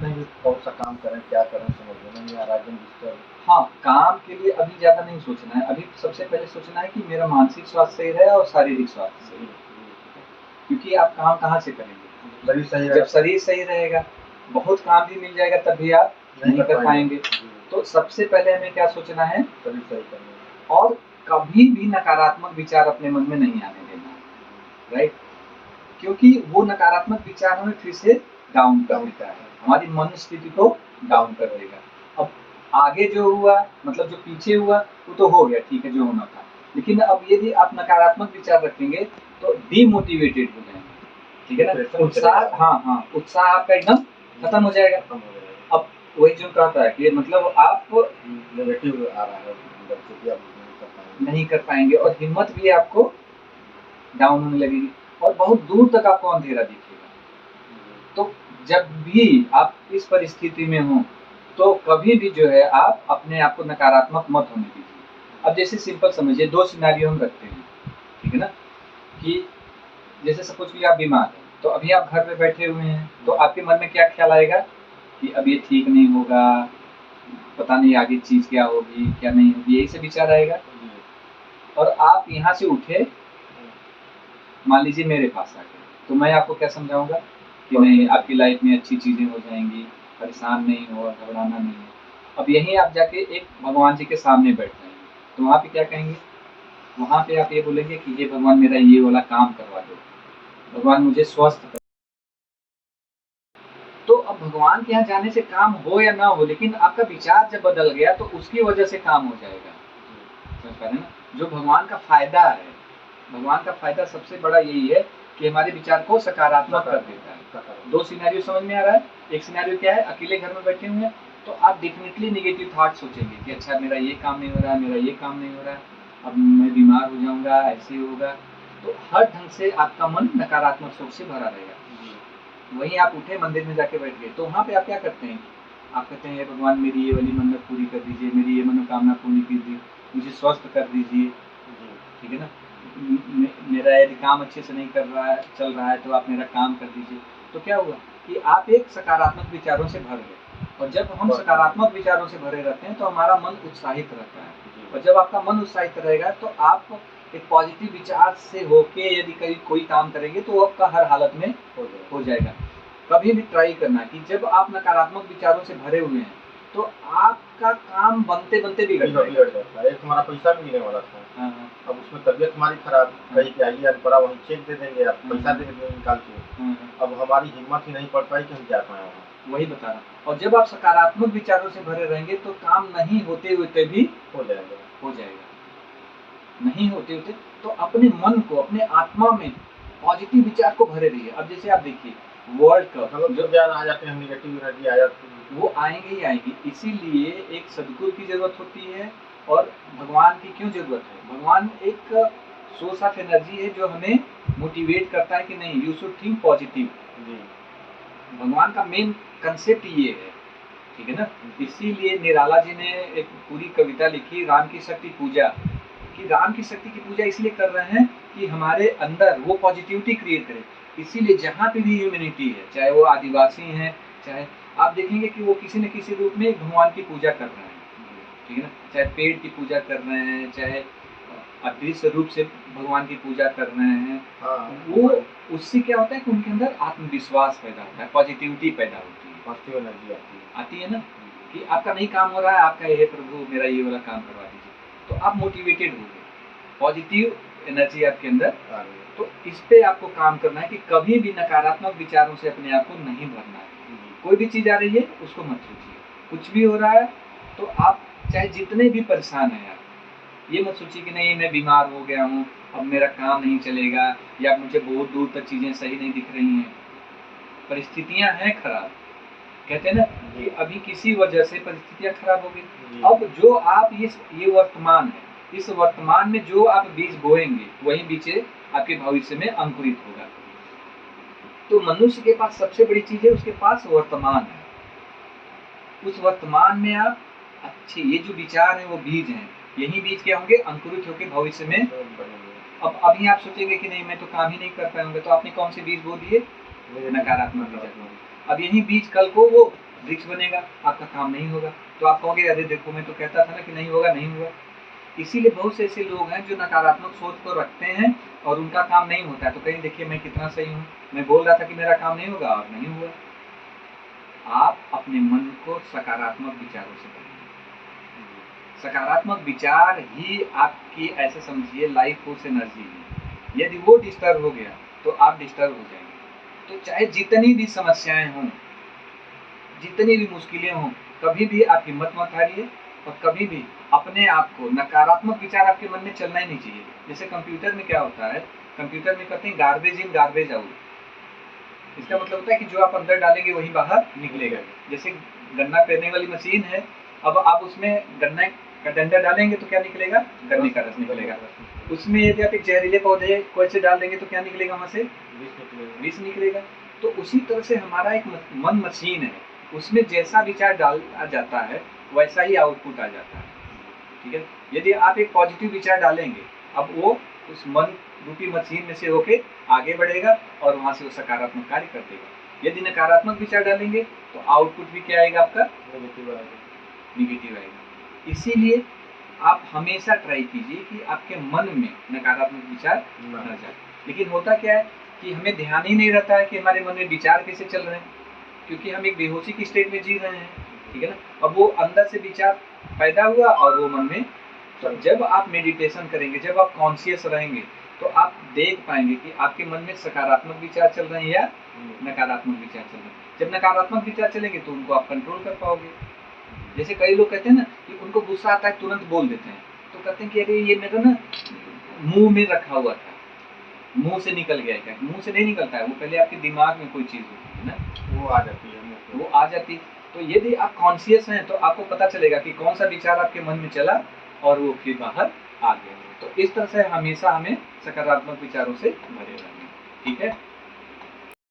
सकते हैं कि कौन सा काम करें, क्या करें, समझ में नहीं आ रहा है, एकदम डिस्टर्ब। हाँ, काम के लिए अभी ज़्यादा नहीं सोचना है, अभी सबसे पहले सोचना है कि मेरा मानसिक स्वास्थ्य सही रहे और शारीरिक स्वास्थ्य सही रहे। क्योंकि आप काम कहाँ से करेंगे? शरीर सही जब शरीर सही रहेगा, बहुत काम भी मिल जाएगा तब भी आप नहीं कर पाएंगे। तो सबसे पहले हमें क्या सोचना है? शरीर सही करना। और कभी भी नकारात्मक विचार अपने मन में नहीं आने देना है, राइट? क्योंकि वो नकारात्मक विचार हमें फिर से डाउन कर देता है, हमारी मन स्थिति को डाउन कर देगा। अब आगे जो हुआ, मतलब जो पीछे हुआ वो तो हो गया, ठीक है, जो होना था। लेकिन अब यदि आप नकारात्मक विचार रखेंगे तो डिमोटिवेटेड हो जाएंगे, ठीक है ना? उत्साह, हाँ, उत्साह आपका एकदम खत्म हो जाएगा। अब वही जो कहता है कि मतलब आप नेगेटिव आ रहा है, नहीं कर पाएंगे और हिम्मत भी आपको डाउन होने लगेगी और बहुत दूर तक आपको अंधेरा दिखेगा। तो जब भी आप इस परिस्थिति में हो तो कभी भी जो है आप अपने आप को नकारात्मक मत होने दीजिए। अब जैसे सिंपल समझिए, दो सिनेरियो हम रखते हैं, ठीक है ना? कि जैसे सपोज कि आप बीमार हैं, तो अभी आप घर में बैठे हुए हैं, तो आपके मन में क्या ख्याल आएगा कि अब ये ठीक नहीं होगा, पता नहीं आगे चीज क्या होगी क्या नहीं होगी, यही से विचार आएगा। और आप यहाँ से उठे, मान लीजिए मेरे पास आके, तो मैं आपको क्या समझाऊंगा कि नहीं, आपकी लाइफ में अच्छी चीजें हो जाएंगी, परेशान नहीं हो, घबराना नहीं है। अब यहीं आप जाके एक भगवान जी के सामने बैठ जाएंगे, तो वहाँ पे क्या कहेंगे? वहाँ पे आप ये बोलेंगे कि ये भगवान मेरा ये वाला काम करवा दो, भगवान मुझे स्वस्थ कर। तो अब भगवान के यहाँ जाने से काम हो या ना हो, लेकिन आपका विचार जब बदल गया तो उसकी वजह से काम हो जाएगा, समझ पा रहे हैं ना? जो भगवान का फायदा है, भगवान का फायदा सबसे बड़ा यही है कि हमारे विचार को सकारात्मक कर देता है। दो सिनेरियो समझ में आ रहा है? एक सिनेरियो क्या है, अकेले घर में बैठे हुए हैं, तो आप डेफिनेटली नेगेटिव थॉट सोचेंगे कि अच्छा मेरा ये काम नहीं हो रहा है, मेरा ये काम नहीं हो रहा है, अब मैं बीमार हो जाऊंगा, ऐसे होगा। तो हर ढंग से आपका मन नकारात्मक सोच से भरा रहेगा। वहीं आप उठे, मंदिर में जाके बैठ गए, तो वहाँ पे आप क्या करते हैं? आप कहते हैं भगवान मेरी ये वाली मन्नत पूरी कर दीजिए, मेरी ये मनोकामना पूरी कीजिए, मुझे स्वस्थ कर दीजिए, ठीक है ना? मेरा यदि काम अच्छे से नहीं कर रहा है, चल रहा है, तो आप मेरा काम कर दीजिए। तो क्या हुआ कि आप एक सकारात्मक विचारों से भर गए, और जब हम सकारात्मक विचारों से भरे रहते हैं तो हमारा मन उत्साहित रहता है, और जब आपका मन उत्साहित रहेगा तो आप एक पॉजिटिव विचार से होके यदि कोई काम करेंगे तो वो आपका हर हालत में हो जाएगा। कभी भी ट्राई करना कि जब आप नकारात्मक विचारों से भरे हुए हैं तो आपका काम बनते बनते बिगड़ जाता है। एक हमारा पैसा भी मिलने वाला था, हाँ, अब उसमें तबियत हमारी खराब, कहीं के आइए अनपढ़ा, वहीं चेक दे देंगे, आप पैसा दे देंगे निकाल के। अब हमारी हिम्मत ही नहीं पड़ पाई कि हम जा पाए वहाँ। वही बता रहा। और जब आप सकारात्मक विचारों से भरे रहेंगे तो काम नहीं होते हुए भी हो जाएगा। नहीं होते होते तो अपने मन को, अपने आत्मा में पॉजिटिव विचार को भरे रहिए। अब जैसे आप देखिए वर्ल्ड कप, जो ज्ञान आ जाते हैं, नेगेटिव एनर्जी आ जाती है, वो आएंगे ही आएंगे। इसीलिए एक सदगुरु की जरूरत होती है और भगवान की क्यों जरूरत है? भगवान एक सोर्स ऑफ एनर्जी है जो हमें मोटिवेट करता है कि नहीं, यू शुड थिंक पॉजिटिव। भगवान का मेन कंसेप्ट ये है, ठीक है ना? इसीलिए निराला जी ने एक पूरी कविता लिखी, राम की शक्ति पूजा, कि राम की शक्ति की पूजा इसलिए कर रहे हैं कि हमारे अंदर वो पॉजिटिविटी क्रिएट करे। इसीलिए जहाँ पे भी ह्यूमैनिटी है, चाहे वो आदिवासी हैं, चाहे आप देखेंगे कि वो किसी न किसी रूप में भगवान की पूजा कर रहे हैं, ठीक है ना? चाहे पेड़ की पूजा कर रहे हैं, चाहे अदृश्य रूप से भगवान की पूजा कर रहे हैं। वो उससे क्या होता है कि उनके अंदर आत्मविश्वास पैदा होता है, पॉजिटिविटी पैदा होती है, पॉजिटिव एनर्जी आती है ना? कि आपका नहीं काम हो रहा है, आपका ये प्रभु मेरा ये वाला काम करवा दीजिए, तो आप मोटिवेटेड हो गए, पॉजिटिव एनर्जी आपके अंदर। तो इस पे आपको काम करना है कि कभी भी नकारात्मक विचारों से अपने आप को नहीं भरना है। कोई भी चीज आ रही है उसको मत सोचिए, कुछ भी हो रहा है तो आप चाहे जितने भी परेशान हैं आप, ये मत सोचिए कि नहीं मैं बीमार हो गया हूँ, अब मेरा काम नहीं चलेगा, या मुझे बहुत दूर तक चीजें सही नहीं दिख रही हैं, परिस्थितियां हैं खराब। कहते हैं ना कि अभी किसी वजह से परिस्थितियां खराब हो गई। अब जो आप ये वर्तमान है, इस वर्तमान में जो आप बीज बोएंगे वही बीज आपके भविष्य में अंकुरित होगा। तो मनुष्य के पास सबसे बड़ी चीज है, उसके पास वर्तमान है। उस वर्तमान में आप अच्छे, ये जो विचार है वो बीज हैं, यही बीज क्या होंगे? अंकुरित होकर भविष्य में। अब अभी आप सोचेंगे कि नहीं मैं तो काम ही नहीं कर पाऊंगा, तो आपने कौन से बीज बो दिए? नकारात्मक विचार। अब यही बीज कल को वो वृक्ष बनेगा, आपका काम नहीं होगा। तो आप कहोगे अरे देखो मैं तो कहता था ना कि नहीं होगा नहीं होगा। इसीलिए बहुत से ऐसे लोग हैं जो नकारात्मक सोच को रखते हैं और उनका काम नहीं होता है। तो कहीं देखिए मैं कितना सही हूँ, मैं बोल रहा था कि मेरा काम नहीं होगा और नहीं हुआ। आप अपने मन को सकारात्मक विचारों से बनाइए। सकारात्मक विचार ही आपकी, ऐसे समझिए, लाइफ फोर्स एनर्जी है। यदि वो डिस्टर्ब हो गया तो आप डिस्टर्ब हो जाएंगे। तो चाहे जितनी भी समस्याएं हों, जितनी भी मुश्किलें हों, कभी भी आप हिम्मत मत हारिए और कभी भी अपने आप को, नकारात्मक विचार आपके मन में चलना ही नहीं चाहिए। जैसे कंप्यूटर में क्या होता है, कंप्यूटर में कहते हैं गार्बेज इन गार्बेज आउट। इसका मतलब होता है कि जो आप अंदर डालेंगे वही बाहर निकलेगा। जैसे गन्ना पेरने वाली मशीन है, अब आप उसमें गन्ना का डंडा डालेंगे तो क्या निकलेगा, गन्ने का रस निकलेगा। उसमें यदि आप एक जहरीले पौधे को ऐसे डाल देंगे तो क्या निकलेगा, वहां से विष निकलेगा। तो उसी तरह से हमारा एक मन मशीन है, उसमें जैसा विचार डाला जाता है वैसा ही आउटपुट आ जाता है। ठीक है, यदि आप एक पॉजिटिव विचार डालेंगे, अब वो उस मन रूपी मशीन में से होके आगे बढ़ेगा और वहां से वो सकारात्मक कार्य कर देगा। यदि नकारात्मक विचार डालेंगे तो आउटपुट भी क्या आएगा, आपका निगेटिव आएगा। इसीलिए आप हमेशा ट्राई कीजिए कि आपके मन में नकारात्मक विचार न जाए। लेकिन होता क्या है कि हमें ध्यान ही नहीं रहता है कि हमारे मन में विचार कैसे चल रहे हैं, क्योंकि हम एक बेहोशी की स्टेट में जी रहे हैं। ठीक है ना, अब वो अंदर से विचार पैदा हुआ और वो मन में। तो जब आप मेडिटेशन करेंगे, जब आप कॉन्शियस रहेंगे, तो आप देख पाएंगे कि आपके मन में सकारात्मक विचार चल रहे हैं या नकारात्मक विचार चल रहे हैं। जब नकारात्मक विचार चलेंगे तो उनको आप कंट्रोल कर पाओगे। जैसे कई लोग कहते हैं ना कि उनको गुस्सा आता है तुरंत बोल देते हैं, तो कहते हैं कि अरे ये मेरा ना मुंह में रखा हुआ था, मुंह से निकल गया। क्या मुंह से नहीं निकलता है, वो पहले आपके दिमाग में कोई चीज होती है ना, वो आ जाती। तो यदि आप कॉन्शियस हैं तो आपको पता चलेगा कि कौन सा विचार आपके मन में चला और वो फिर बाहर आ गया। तो इस तरह से हमेशा हमें सकारात्मक विचारों से भरे रहना। ठीक है।